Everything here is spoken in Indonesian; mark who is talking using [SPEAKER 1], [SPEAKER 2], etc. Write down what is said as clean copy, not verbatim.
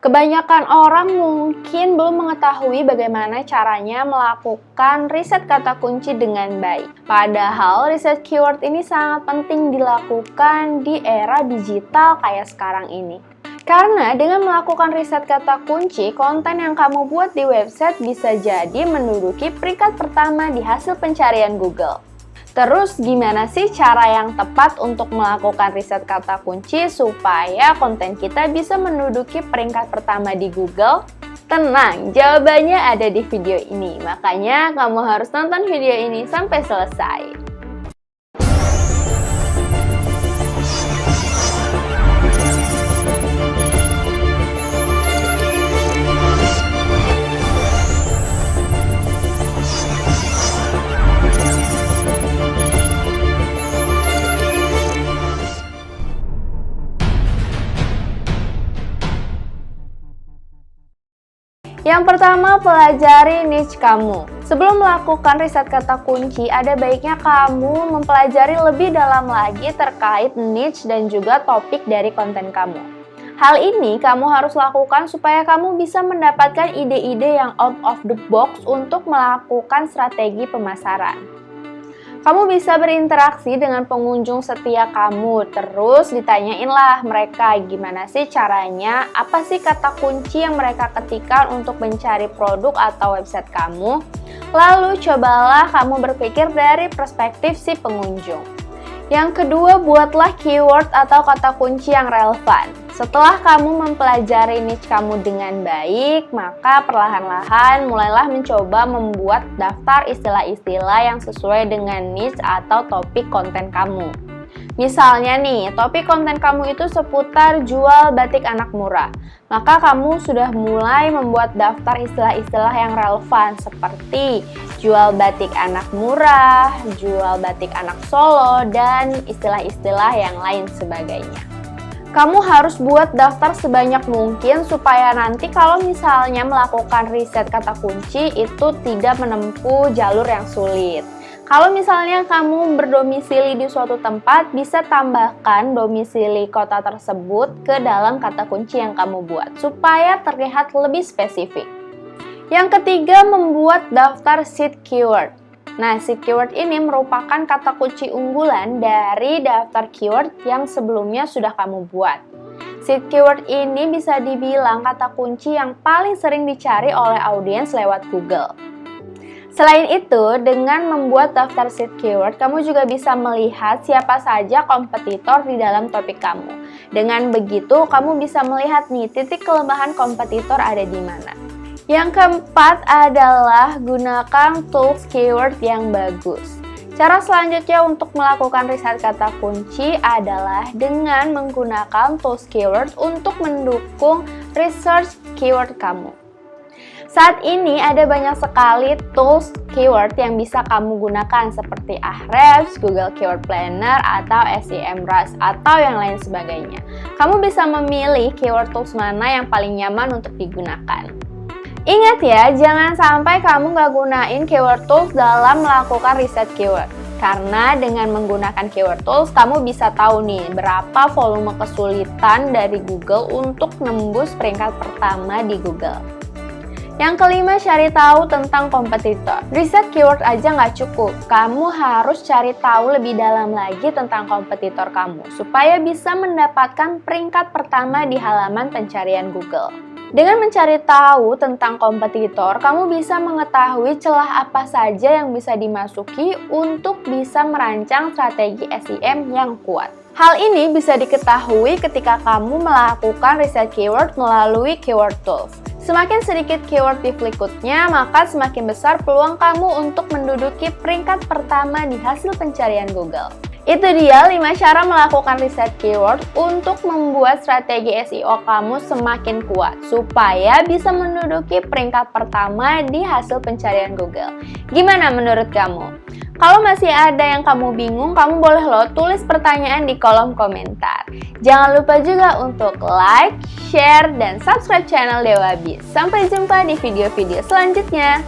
[SPEAKER 1] Kebanyakan orang mungkin belum mengetahui bagaimana caranya melakukan riset kata kunci dengan baik. Padahal riset keyword ini sangat penting dilakukan di era digital kayak sekarang ini. Karena dengan melakukan riset kata kunci, konten yang kamu buat di website bisa jadi menduduki peringkat pertama di hasil pencarian Google. Terus gimana sih cara yang tepat untuk melakukan riset kata kunci supaya konten kita bisa menduduki peringkat pertama di Google? Tenang, jawabannya ada di video ini. Makanya kamu harus nonton video ini sampai selesai. Yang pertama, pelajari niche kamu. Sebelum melakukan riset kata kunci, ada baiknya kamu mempelajari lebih dalam lagi terkait niche dan juga topik dari konten kamu. Hal ini kamu harus lakukan supaya kamu bisa mendapatkan ide-ide yang out of the box untuk melakukan strategi pemasaran. Kamu bisa berinteraksi dengan pengunjung setia kamu, terus ditanyainlah mereka gimana sih caranya, apa sih kata kunci yang mereka ketikkan untuk mencari produk atau website kamu. Lalu cobalah kamu berpikir dari perspektif si pengunjung. Yang kedua, buatlah keyword atau kata kunci yang relevan. Setelah kamu mempelajari niche kamu dengan baik, maka perlahan-lahan mulailah mencoba membuat daftar istilah-istilah yang sesuai dengan niche atau topik konten kamu. Misalnya nih, topik konten kamu itu seputar jual batik anak murah. Maka kamu sudah mulai membuat daftar istilah-istilah yang relevan seperti jual batik anak murah, jual batik anak Solo, dan istilah-istilah yang lain sebagainya. Kamu harus buat daftar sebanyak mungkin supaya nanti kalau misalnya melakukan riset kata kunci itu tidak menempuh jalur yang sulit. Kalau misalnya kamu berdomisili di suatu tempat, bisa tambahkan domisili kota tersebut ke dalam kata kunci yang kamu buat supaya terlihat lebih spesifik. Yang ketiga, membuat daftar seed keyword. Nah, seed keyword ini merupakan kata kunci unggulan dari daftar keyword yang sebelumnya sudah kamu buat. Seed keyword ini bisa dibilang kata kunci yang paling sering dicari oleh audiens lewat Google. Selain itu, dengan membuat daftar seed keyword, kamu juga bisa melihat siapa saja kompetitor di dalam topik kamu. Dengan begitu, kamu bisa melihat nih titik kelemahan kompetitor ada di mana. Yang keempat adalah gunakan tools keyword yang bagus. Cara selanjutnya untuk melakukan riset kata kunci adalah dengan menggunakan tools keyword untuk mendukung research keyword kamu. Saat ini ada banyak sekali tools keyword yang bisa kamu gunakan seperti Ahrefs, Google Keyword Planner, atau SEMrush, atau yang lain sebagainya. Kamu bisa memilih keyword tools mana yang paling nyaman untuk digunakan. Ingat ya, jangan sampai kamu nggak gunain keyword tools dalam melakukan riset keyword. Karena dengan menggunakan keyword tools, kamu bisa tahu nih berapa volume kesulitan dari Google untuk nembus peringkat pertama di Google. Yang kelima, cari tahu tentang kompetitor. Riset keyword aja nggak cukup, kamu harus cari tahu lebih dalam lagi tentang kompetitor kamu, supaya bisa mendapatkan peringkat pertama di halaman pencarian Google. Dengan mencari tahu tentang kompetitor, kamu bisa mengetahui celah apa saja yang bisa dimasuki untuk bisa merancang strategi SEM yang kuat. Hal ini bisa diketahui ketika kamu melakukan riset keyword melalui keyword tools. Semakin sedikit keyword di berikutnya, maka semakin besar peluang kamu untuk menduduki peringkat pertama di hasil pencarian Google. Itu dia 5 cara melakukan riset keyword untuk membuat strategi SEO kamu semakin kuat supaya bisa menduduki peringkat pertama di hasil pencarian Google. Gimana menurut kamu? Kalau masih ada yang kamu bingung, kamu boleh loh tulis pertanyaan di kolom komentar. Jangan lupa juga untuk like, share, dan subscribe channel Dewa Biz. Sampai jumpa di video-video selanjutnya.